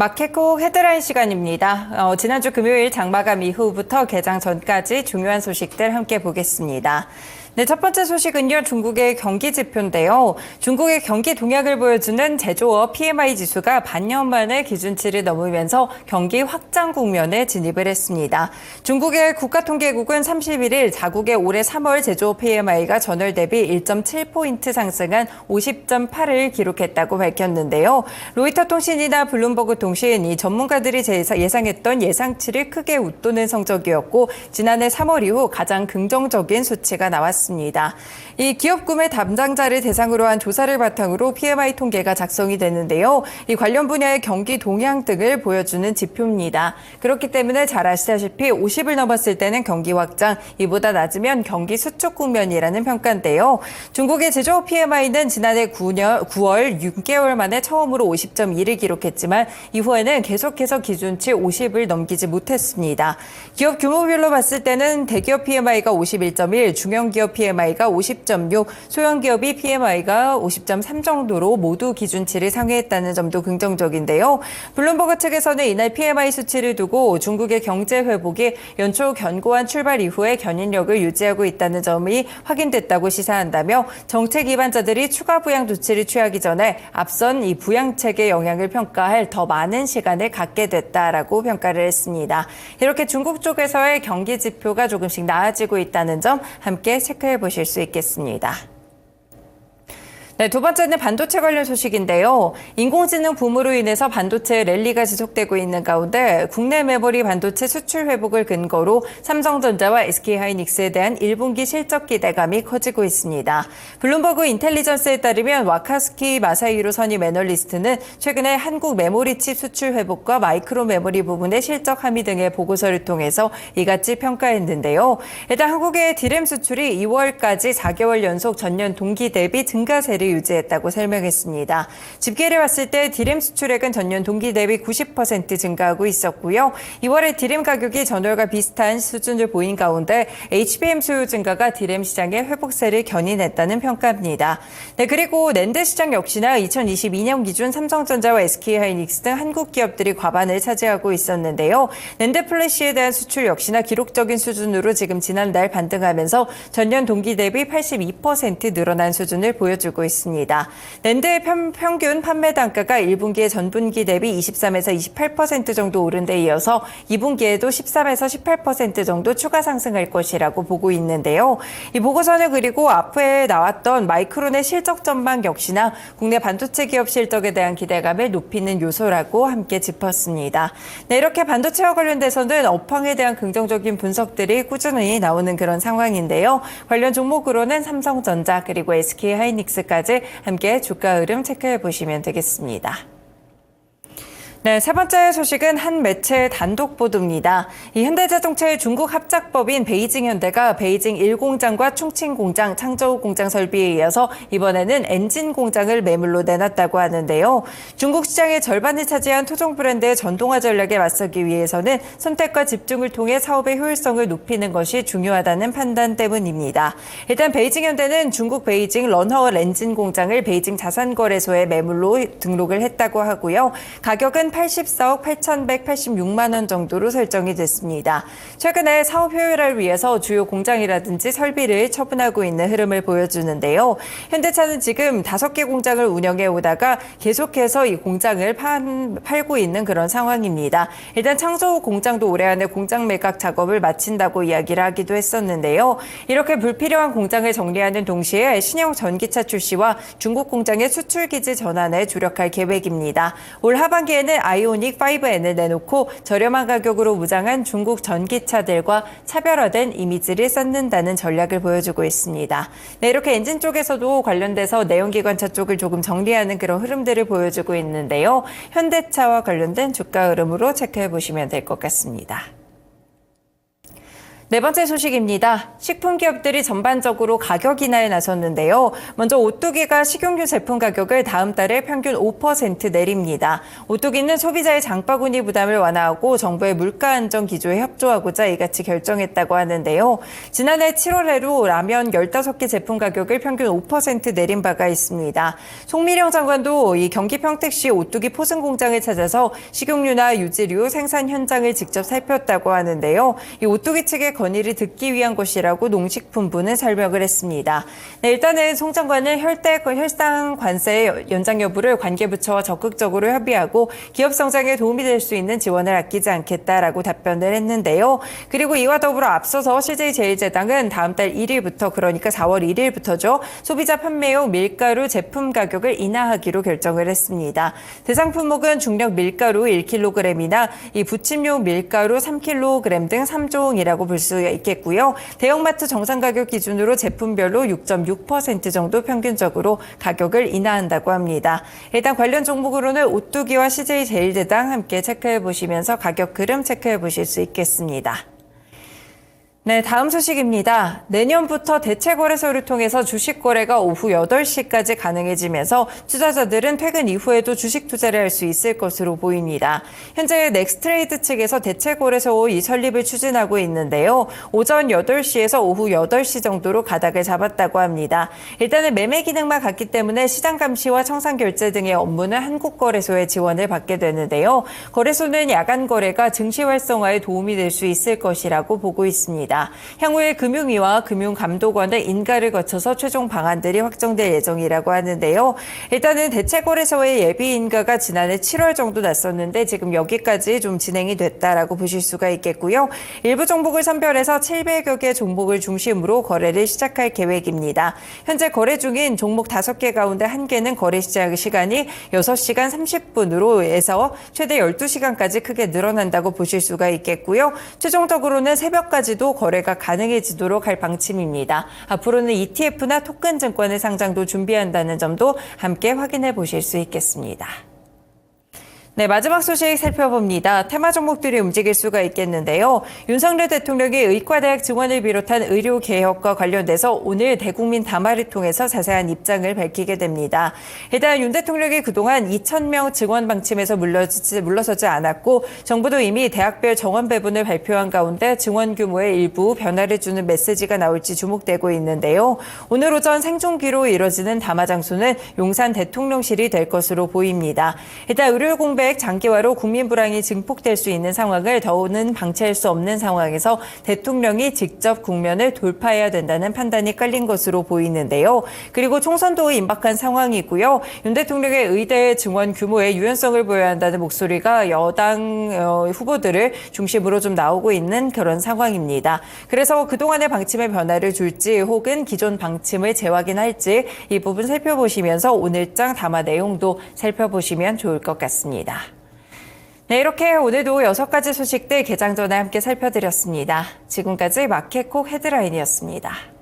마켓콕 헤드라인 시간입니다. 지난주 금요일 장마감 이후부터 개장 전까지 중요한 소식들 함께 보겠습니다. 네, 첫 번째 소식은요, 중국의 경기 지표인데요. 중국의 경기 동향을 보여주는 제조업 PMI 지수가 반년 만에 기준치를 넘으면서 경기 확장 국면에 진입을 했습니다. 중국의 국가통계국은 31일 자국의 올해 3월 제조업 PMI가 전월 대비 1.7포인트 상승한 50.8을 기록했다고 밝혔는데요. 로이터 통신이나 블룸버그 통신, 이 전문가들이 예상했던 예상치를 크게 웃도는 성적이었고, 지난해 3월 이후 가장 긍정적인 수치가 나왔습니다. 이 기업 구매 담당자를 대상으로 한 조사를 바탕으로 PMI 통계가 작성이 되는데요. 이 관련 분야의 경기 동향 등을 보여주는 지표입니다. 그렇기 때문에 잘 아시다시피 50을 넘었을 때는 경기 확장, 이보다 낮으면 경기 수축 국면이라는 평가인데요. 중국의 제조업 PMI는 지난해 9월 6개월 만에 처음으로 50.1을 기록했지만 이후에는 계속해서 기준치 50을 넘기지 못했습니다. 기업 규모별로 봤을 때는 대기업 PMI가 51.1, 중형기업 PMI가 50.6, 소형기업이 PMI가 50.3 정도로 모두 기준치를 상회했다는 점도 긍정적인데요. 블룸버그 측에서는 이날 PMI 수치를 두고 중국의 경제 회복이 연초 견고한 출발 이후에 견인력을 유지하고 있다는 점이 확인됐다고 시사한다며 정책 기반자들이 추가 부양 조치를 취하기 전에 앞선 이 부양책의 영향을 평가할 더 많은 시간을 갖게 됐다라고 평가를 했습니다. 이렇게 중국 쪽에서의 경기 지표가 조금씩 나아지고 있다는 점 함께 체크해 보실 수 있겠습니다. 네, 두 번째는 반도체 관련 소식인데요. 인공지능 붐으로 인해서 반도체 랠리가 지속되고 있는 가운데 국내 메모리 반도체 수출 회복을 근거로 삼성전자와 SK하이닉스에 대한 1분기 실적 기대감이 커지고 있습니다. 블룸버그 인텔리전스에 따르면 와카스키 마사히로 선임 애널리스트는 최근에 한국 메모리 칩 수출 회복과 마이크로 메모리 부분의 실적 함의 등의 보고서를 통해서 이같이 평가했는데요. 일단 한국의 디램 수출이 2월까지 4개월 연속 전년 동기 대비 증가세를 유지했다고 설명했습니다. 집계를 봤을 때 디램 수출액은 전년 동기 대비 90% 증가하고 있었고요. 2월에 디램 가격이 전월과 비슷한 수준을 보인 가운데 HBM 수요 증가가 디램 시장의 회복세를 견인했다는 평가입니다. 네, 그리고 낸드 시장 역시나 2022년 기준 삼성전자와 SK하이닉스 등 한국 기업들이 과반을 차지하고 있었는데요. 낸드 플래시에 대한 수출 역시나 기록적인 수준으로 지금 지난달 반등하면서 전년 동기 대비 82% 늘어난 수준을 보여주고 있습니다. 낸드의 평균 판매 단가가 1분기에 전분기 대비 23에서 28% 정도 오른 데 이어서 2분기에도 13에서 18% 정도 추가 상승할 것이라고 보고 있는데요. 이 보고서는 그리고 앞에 나왔던 마이크론의 실적 전망 역시나 국내 반도체 기업 실적에 대한 기대감을 높이는 요소라고 함께 짚었습니다. 네, 이렇게 반도체와 관련돼서는 업황에 대한 긍정적인 분석들이 꾸준히 나오는 그런 상황인데요. 관련 종목으로는 삼성전자 그리고 SK하이닉스까지 함께 주가 흐름 체크해 보시면 되겠습니다. 네, 세 번째 소식은 한 매체 단독 보도입니다. 이 현대자동차의 중국 합작법인 베이징 현대가 베이징 1공장과 충칭 공장, 창저우 공장 설비에 이어서 이번에는 엔진 공장을 매물로 내놨다고 하는데요. 중국 시장의 절반을 차지한 토종 브랜드의 전동화 전략에 맞서기 위해서는 선택과 집중을 통해 사업의 효율성을 높이는 것이 중요하다는 판단 때문입니다. 일단 베이징 현대는 중국 베이징 런허 엔진 공장을 베이징 자산거래소에 매물로 등록을 했다고 하고요. 가격은 84억 8,186만 원 정도로 설정이 됐습니다. 최근에 사업 효율화를 위해서 주요 공장이라든지 설비를 처분하고 있는 흐름을 보여주는데요. 현대차는 지금 5개 공장을 운영해 오다가 계속해서 이 공장을 팔고 있는 그런 상황입니다. 일단 창저우 공장도 올해 안에 공장 매각 작업을 마친다고 이야기를 하기도 했었는데요. 이렇게 불필요한 공장을 정리하는 동시에 신형 전기차 출시와 중국 공장의 수출 기지 전환에 주력할 계획입니다. 올 하반기에는 아이오닉 5N을 내놓고 저렴한 가격으로 무장한 중국 전기차들과 차별화된 이미지를 쌓는다는 전략을 보여주고 있습니다. 네, 이렇게 엔진 쪽에서도 관련돼서 내연기관차 쪽을 조금 정리하는 그런 흐름들을 보여주고 있는데요. 현대차와 관련된 주가 흐름으로 체크해 보시면 될 것 같습니다. 네 번째 소식입니다. 식품 기업들이 전반적으로 가격 인하에 나섰는데요. 먼저 오뚜기가 식용유 제품 가격을 다음 달에 평균 5% 내립니다. 오뚜기는 소비자의 장바구니 부담을 완화하고 정부의 물가 안정 기조에 협조하고자 이같이 결정했다고 하는데요. 지난해 7월에로 라면 15개 제품 가격을 평균 5% 내린 바가 있습니다. 송미령 장관도 이 경기 평택시 오뚜기 포승 공장을 찾아서 식용유나 유지류 생산 현장을 직접 살폈다고 하는데요. 이 오뚜기 측의 건의를 듣기 위한 것이라고 농식품부는 설명을 했습니다. 네, 일단은 송 장관은 혈당 관세 연장 여부를 관계부처와 적극적으로 협의하고 기업 성장에 도움이 될 수 있는 지원을 아끼지 않겠다라고 답변을 했는데요. 그리고 이와 더불어 앞서서 CJ제일제당은 다음 달 1일부터 그러니까 4월 1일부터죠. 소비자 판매용 밀가루 제품 가격을 인하하기로 결정을 했습니다. 대상 품목은 중력 밀가루 1kg이나 이 부침용 밀가루 3kg 등 3종이라고 볼 수 있겠고요. 대형마트 정상 가격 기준으로 제품별로 6.6% 정도 평균적으로 가격을 인하한다고 합니다. 일단 관련 종목으로는 오뚜기와 CJ제일제당 함께 체크해 보시면서 가격 흐름 체크해 보실 수 있겠습니다. 네, 다음 소식입니다. 내년부터 대체거래소를 통해서 주식 거래가 오후 8시까지 가능해지면서 투자자들은 퇴근 이후에도 주식 투자를 할 수 있을 것으로 보입니다. 현재 넥스트레이드 측에서 대체거래소 이 설립을 추진하고 있는데요. 오전 8시에서 오후 8시 정도로 가닥을 잡았다고 합니다. 일단은 매매 기능만 갖기 때문에 시장 감시와 청산 결제 등의 업무는 한국거래소의 지원을 받게 되는데요. 거래소는 야간 거래가 증시 활성화에 도움이 될 수 있을 것이라고 보고 있습니다. 향후에 금융위와 금융감독원의 인가를 거쳐서 최종 방안들이 확정될 예정이라고 하는데요. 일단은 대체거래소의 예비 인가가 지난해 7월 정도 났었는데 지금 여기까지 좀 진행이 됐다라고 보실 수가 있겠고요. 일부 종목을 선별해서 700여 개 종목을 중심으로 거래를 시작할 계획입니다. 현재 거래 중인 종목 5개 가운데 1개는 거래 시작 시간이 6시간 30분으로 해서 최대 12시간까지 크게 늘어난다고 보실 수가 있겠고요. 최종적으로는 새벽까지도 거래가 가능해지도록 할 방침입니다. 앞으로는 ETF나 토큰 증권의 상장도 준비한다는 점도 함께 확인해 보실 수 있겠습니다. 네, 마지막 소식 살펴봅니다. 테마 종목들이 움직일 수가 있겠는데요. 윤석열 대통령이 의과대학 증원을 비롯한 의료 개혁과 관련돼서 오늘 대국민 담화를 통해서 자세한 입장을 밝히게 됩니다. 일단 윤 대통령이 그동안 2,000명 증원 방침에서 물러서지 않았고 정부도 이미 대학별 정원 배분을 발표한 가운데 증원 규모에 일부 변화를 주는 메시지가 나올지 주목되고 있는데요. 오늘 오전 생중계로 이뤄지는 담화 장소는 용산 대통령실이 될 것으로 보입니다. 일단 의료 공백 장기화로 국민 불안이 증폭될 수 있는 상황을 더는 방치할 수 없는 상황에서 대통령이 직접 국면을 돌파해야 된다는 판단이 깔린 것으로 보이는데요. 그리고 총선도 임박한 상황이고요. 윤 대통령의 의대 증원 규모에 유연성을 보여야 한다는 목소리가 여당 후보들을 중심으로 좀 나오고 있는 그런 상황입니다. 그래서 그동안의 방침에 변화를 줄지 혹은 기존 방침을 재확인할지 이 부분 살펴보시면서 오늘장 담화 내용도 살펴보시면 좋을 것 같습니다. 네, 이렇게 오늘도 6가지 소식들 개장 전에 함께 살펴드렸습니다. 지금까지 마켓콕 헤드라인이었습니다.